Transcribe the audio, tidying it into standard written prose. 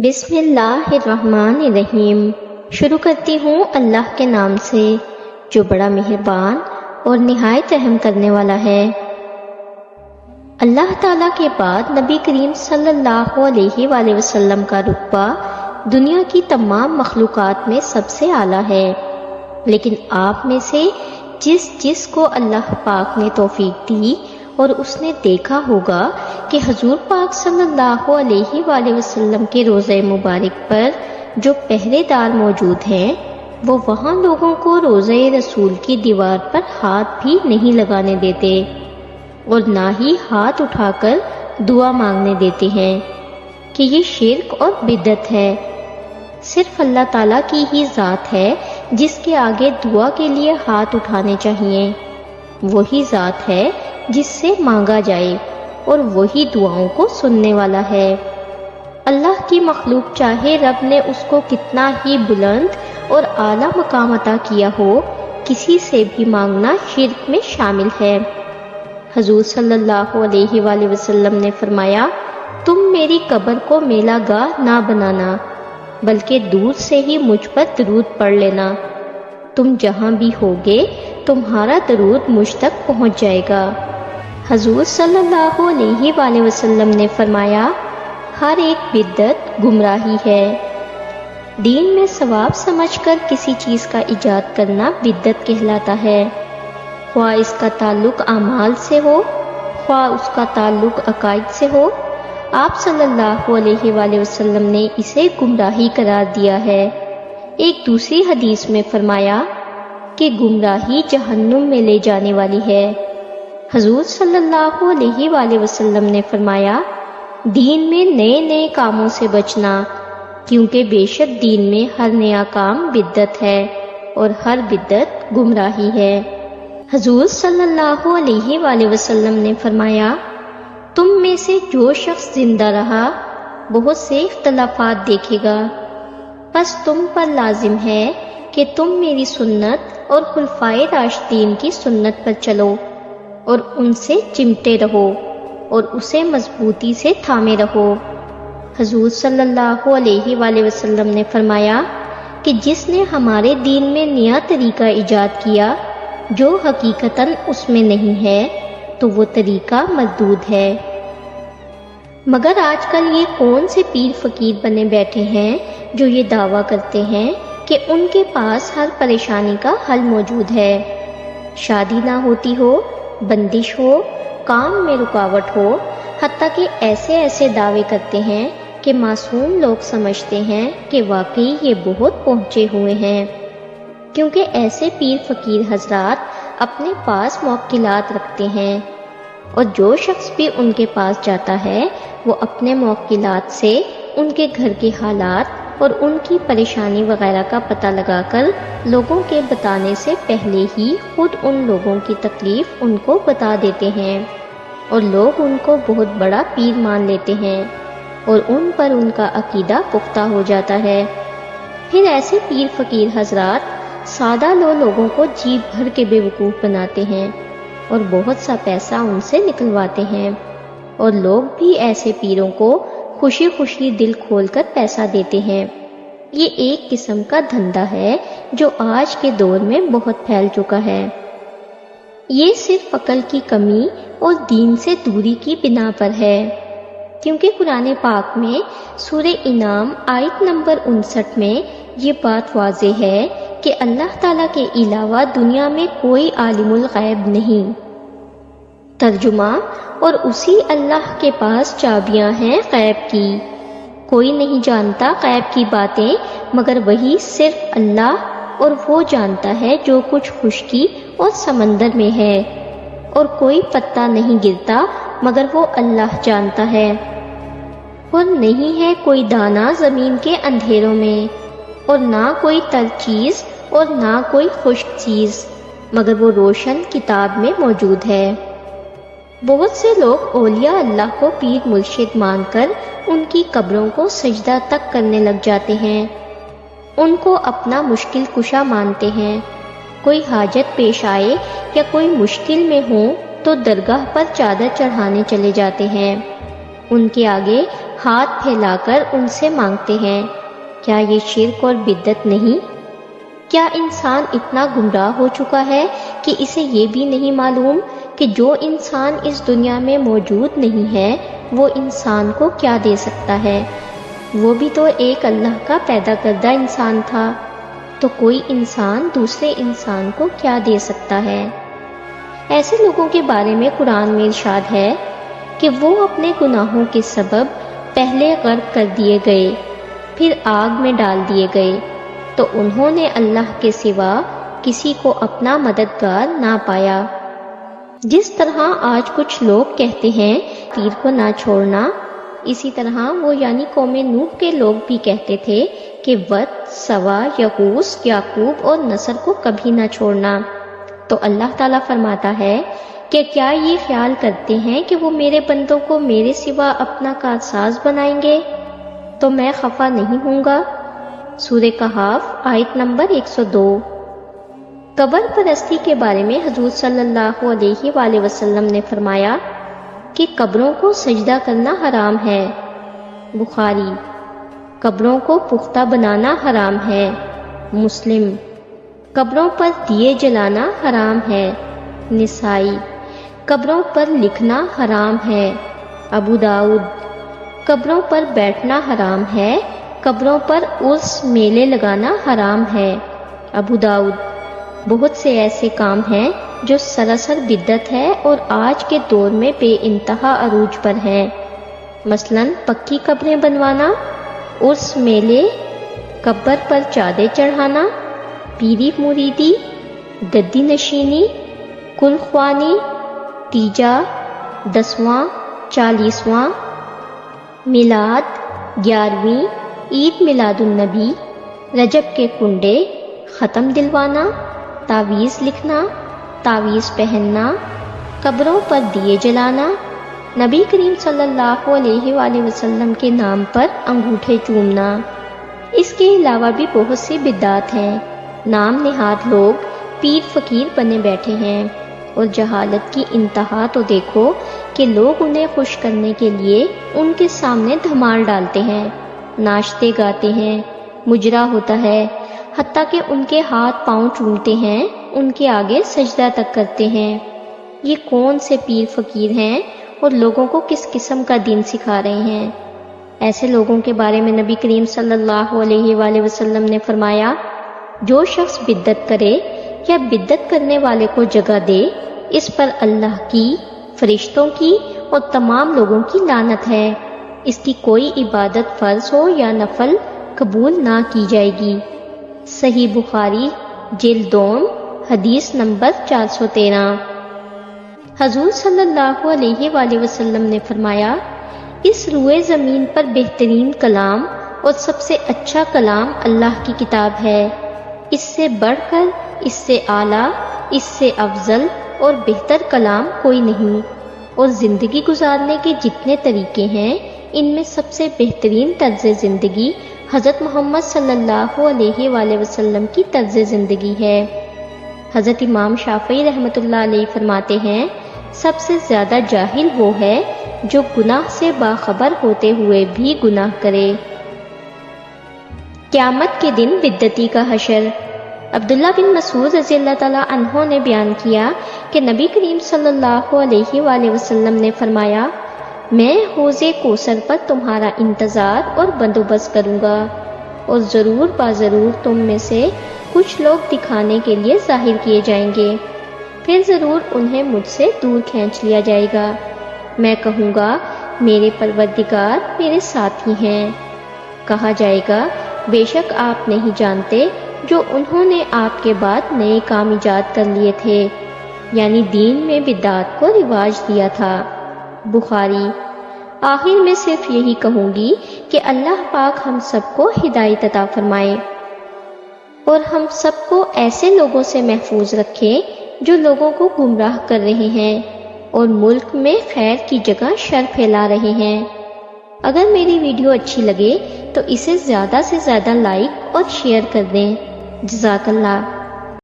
بسم اللہ الرحمن الرحیم۔ شروع کرتی ہوں اللہ کے نام سے جو بڑا مہربان اور نہایت رحم کرنے والا ہے۔ اللہ تعالیٰ کے بعد نبی کریم صلی اللہ علیہ وآلہ وسلم کا رتبہ دنیا کی تمام مخلوقات میں سب سے اعلیٰ ہے، لیکن آپ میں سے جس کو اللہ پاک نے توفیق دی اور اس نے دیکھا ہوگا کہ حضور پاک صلی اللہ علیہ وآلہ وسلم کے روضہ مبارک پر جو پہرے دار موجود ہیں، وہ وہاں لوگوں کو روضہ رسول کی دیوار پر ہاتھ بھی نہیں لگانے دیتے اور نہ ہی ہاتھ اٹھا کر دعا مانگنے دیتے ہیں کہ یہ شرک اور بدعت ہے۔ صرف اللہ تعالیٰ کی ہی ذات ہے جس کے آگے دعا کے لیے ہاتھ اٹھانے چاہیے، وہی ذات ہے جس سے مانگا جائے اور وہی دعاؤں کو سننے والا ہے۔ اللہ کی مخلوق چاہے رب نے اس کو کتنا ہی بلند اور اعلیٰ مقام عطا کیا ہو، کسی سے بھی مانگنا شرک میں شامل ہے۔ حضور صلی اللہ علیہ وآلہ وسلم نے فرمایا، تم میری قبر کو میلہ گاہ نہ بنانا، بلکہ دور سے ہی مجھ پر درود پڑھ لینا، تم جہاں بھی ہوگے تمہارا درود مجھ تک پہنچ جائے گا۔ حضور صلی اللہ علیہ وآلہ وسلم نے فرمایا، ہر ایک بدعت گمراہی ہے۔ دین میں ثواب سمجھ کر کسی چیز کا ایجاد کرنا بدعت کہلاتا ہے، خواہ اس کا تعلق اعمال سے ہو، خواہ اس کا تعلق عقائد سے ہو۔ آپ صلی اللہ علیہ وآلہ وسلم نے اسے گمراہی قرار دیا ہے۔ ایک دوسری حدیث میں فرمایا کہ گمراہی جہنم میں لے جانے والی ہے۔ حضور صلی اللہ علیہ وآلہ وسلم نے فرمایا، دین میں نئے کاموں سے بچنا، کیونکہ بے شک دین میں ہر نیا کام بدعت ہے اور ہر بدعت گمراہی ہے۔ حضور صلی اللہ علیہ وآلہ وسلم نے فرمایا، تم میں سے جو شخص زندہ رہا بہت سے اختلافات دیکھے گا، بس تم پر لازم ہے کہ تم میری سنت اور خلفائے راشدین کی سنت پر چلو اور ان سے چمٹے رہو اور اسے مضبوطی سے تھامے رہو۔ حضور صلی اللہ علیہ وآلہ وسلم نے فرمایا کہ جس نے ہمارے دین میں نیا طریقہ ایجاد کیا جو حقیقتاً اس میں نہیں ہے تو وہ طریقہ مردود ہے۔ مگر آج کل یہ کون سے پیر فقیر بنے بیٹھے ہیں جو یہ دعویٰ کرتے ہیں کہ ان کے پاس ہر پریشانی کا حل موجود ہے، شادی نہ ہوتی ہو، بندش ہو، کام میں رکاوٹ ہو، حتیٰ کہ ایسے دعوے کرتے ہیں کہ معصوم لوگ سمجھتے ہیں کہ واقعی یہ بہت پہنچے ہوئے ہیں، کیونکہ ایسے پیر فقیر حضرات اپنے پاس موکلات رکھتے ہیں اور جو شخص بھی ان کے پاس جاتا ہے وہ اپنے موکلات سے ان کے گھر کے حالات اور ان کی پریشانی وغیرہ کا پتہ لگا کر لوگوں کے بتانے سے پہلے ہی خود ان لوگوں کی تکلیف ان کو بتا دیتے ہیں اور لوگ ان کو بہت بڑا پیر مان لیتے ہیں اور ان پر ان کا عقیدہ پختہ ہو جاتا ہے۔ پھر ایسے پیر فقیر حضرات سادہ لوگوں کو جیب بھر کے بے وقوف بناتے ہیں اور بہت سا پیسہ ان سے نکلواتے ہیں، اور لوگ بھی ایسے پیروں کو خوشی دل کھول کر پیسہ دیتے ہیں۔ یہ ایک قسم کا دھندا ہے جو آج کے دور میں بہت پھیل چکا ہے۔ یہ صرف عقل کی کمی اور دین سے دوری کی بنا پر ہے، کیونکہ قرآن پاک میں سورہ انعام آیت نمبر 59 میں یہ بات واضح ہے کہ اللہ تعالیٰ کے علاوہ دنیا میں کوئی عالم الغیب نہیں۔ ترجمہ، اور اسی اللہ کے پاس چابیاں ہیں غیب کی، کوئی نہیں جانتا غیب کی باتیں مگر وہی صرف اللہ، اور وہ جانتا ہے جو کچھ خشکی اور سمندر میں ہے، اور کوئی پتا نہیں گرتا مگر وہ اللہ جانتا ہے، اور نہیں ہے کوئی دانہ زمین کے اندھیروں میں، اور نہ کوئی تر چیز اور نہ کوئی خشک چیز مگر وہ روشن کتاب میں موجود ہے۔ بہت سے لوگ اولیاء اللہ کو پیر مرشد مان کر ان کی قبروں کو سجدہ تک کرنے لگ جاتے ہیں، ان کو اپنا مشکل کشا مانتے ہیں۔ کوئی حاجت پیش آئے یا کوئی مشکل میں ہو تو درگاہ پر چادر چڑھانے چلے جاتے ہیں، ان کے آگے ہاتھ پھیلا کر ان سے مانگتے ہیں۔ کیا یہ شرک اور بدعت نہیں؟ کیا انسان اتنا گمراہ ہو چکا ہے کہ اسے یہ بھی نہیں معلوم کہ جو انسان اس دنیا میں موجود نہیں ہے وہ انسان کو کیا دے سکتا ہے؟ وہ بھی تو ایک اللہ کا پیدا کردہ انسان تھا، تو کوئی انسان دوسرے انسان کو کیا دے سکتا ہے؟ ایسے لوگوں کے بارے میں قرآن میں ارشاد ہے کہ وہ اپنے گناہوں کے سبب پہلے غرق کر دیے گئے، پھر آگ میں ڈال دیے گئے، تو انہوں نے اللہ کے سوا کسی کو اپنا مددگار نہ پایا۔ جس طرح آج کچھ لوگ کہتے ہیں تیر کو نہ چھوڑنا، اسی طرح وہ یعنی قوم نوح کے لوگ بھی کہتے تھے کہ ود، سوا، یغوث، یعقوب اور نصر کو کبھی نہ چھوڑنا۔ تو اللہ تعالیٰ فرماتا ہے کہ کیا یہ خیال کرتے ہیں کہ وہ میرے بندوں کو میرے سوا اپنا کارساز بنائیں گے تو میں خفا نہیں ہوں گا؟ سورہ کہف آیت نمبر 102۔ قبر پرستی کے بارے میں حضور صلی اللہ علیہ وآلہ وسلم نے فرمایا کہ قبروں کو سجدہ کرنا حرام ہے۔ بخاری۔ قبروں کو پختہ بنانا حرام ہے۔ مسلم۔ قبروں پر دیے جلانا حرام ہے۔ نسائی۔ قبروں پر لکھنا حرام ہے۔ ابو داؤد۔ قبروں پر بیٹھنا حرام ہے۔ قبروں پر عرس میلے لگانا حرام ہے۔ ابو داؤد۔ بہت سے ایسے کام ہیں جو سراسر بدعت ہے اور آج کے دور میں بے انتہا عروج پر ہیں، مثلا پکی قبریں بنوانا، عرس میلے، قبر پر چادر چڑھانا، پیری مریدی، گدی نشینی، کل خوانی، تیجا، 10واں، 40واں، میلاد، 11ویں، عید میلاد النبی، رجب کے کنڈے، ختم دلوانا، تعویذ لکھنا، تعویذ پہننا، قبروں پر دیے جلانا، نبی کریم صلی اللہ علیہ وآلہ وسلم کے نام پر انگوٹھے چومنا۔ اس کے علاوہ بھی بہت سی بدعات ہیں۔ نام نہاد لوگ پیر فقیر بنے بیٹھے ہیں، اور جہالت کی انتہا تو دیکھو کہ لوگ انہیں خوش کرنے کے لیے ان کے سامنے دھمال ڈالتے ہیں، ناچتے گاتے ہیں، مجرا ہوتا ہے، حتیٰ کہ ان کے ہاتھ پاؤں چومتے ہیں، ان کے آگے سجدہ تک کرتے ہیں۔ یہ کون سے پیر فقیر ہیں اور لوگوں کو کس قسم کا دین سکھا رہے ہیں؟ ایسے لوگوں کے بارے میں نبی کریم صلی اللہ علیہ وآلہ وسلم نے فرمایا، جو شخص بدعت کرے یا بدعت کرنے والے کو جگہ دے، اس پر اللہ کی، فرشتوں کی اور تمام لوگوں کی لعنت ہے۔ اس کی کوئی عبادت فرض ہو یا نفل قبول نہ کی جائے گی۔ صحیح بخاری جلد 2 حدیث نمبر 413۔ حضور صلی اللہ علیہ وآلہ وسلم نے فرمایا، اس روئے زمین پر بہترین کلام اور سب سے اچھا کلام اللہ کی کتاب ہے۔ اس سے بڑھ کر، اس سے اعلیٰ، اس سے افضل اور بہتر کلام کوئی نہیں، اور زندگی گزارنے کے جتنے طریقے ہیں ان میں سب سے بہترین طرز زندگی حضرت محمد صلی اللہ علیہ وآلہ وسلم کی طرز زندگی ہے۔ حضرت امام شافعی رحمۃ اللہ علیہ فرماتے ہیں، سب سے زیادہ جاہل وہ ہے جو گناہ سے باخبر ہوتے ہوئے بھی گناہ کرے۔ قیامت کے دن بدعتی کا حشر۔ عبداللہ بن مسعود رضی اللہ تعالیٰ عنہ نے بیان کیا کہ نبی کریم صلی اللہ علیہ وآلہ وسلم نے فرمایا، میں حوض کوثر پر تمہارا انتظار اور بندوبست کروں گا، اور ضرور باضرور تم میں سے کچھ لوگ دکھانے کے لیے ظاہر کیے جائیں گے، پھر ضرور انہیں مجھ سے دور کھینچ لیا جائے گا۔ میں کہوں گا، میرے پروردگار میرے ساتھی ہیں۔ کہا جائے گا، بے شک آپ نہیں جانتے جو انہوں نے آپ کے بعد نئے کام ایجاد کر لیے تھے، یعنی دین میں بدعات کو رواج دیا تھا۔ بخاری۔ آخر میں صرف یہی کہوں گی کہ اللہ پاک ہم سب کو ہدایت عطا فرمائے، اور ہم سب کو ایسے لوگوں سے محفوظ رکھے جو لوگوں کو گمراہ کر رہے ہیں اور ملک میں خیر کی جگہ شر پھیلا رہے ہیں۔ اگر میری ویڈیو اچھی لگے تو اسے زیادہ سے زیادہ لائک اور شیئر کر دیں۔ جزاک اللہ۔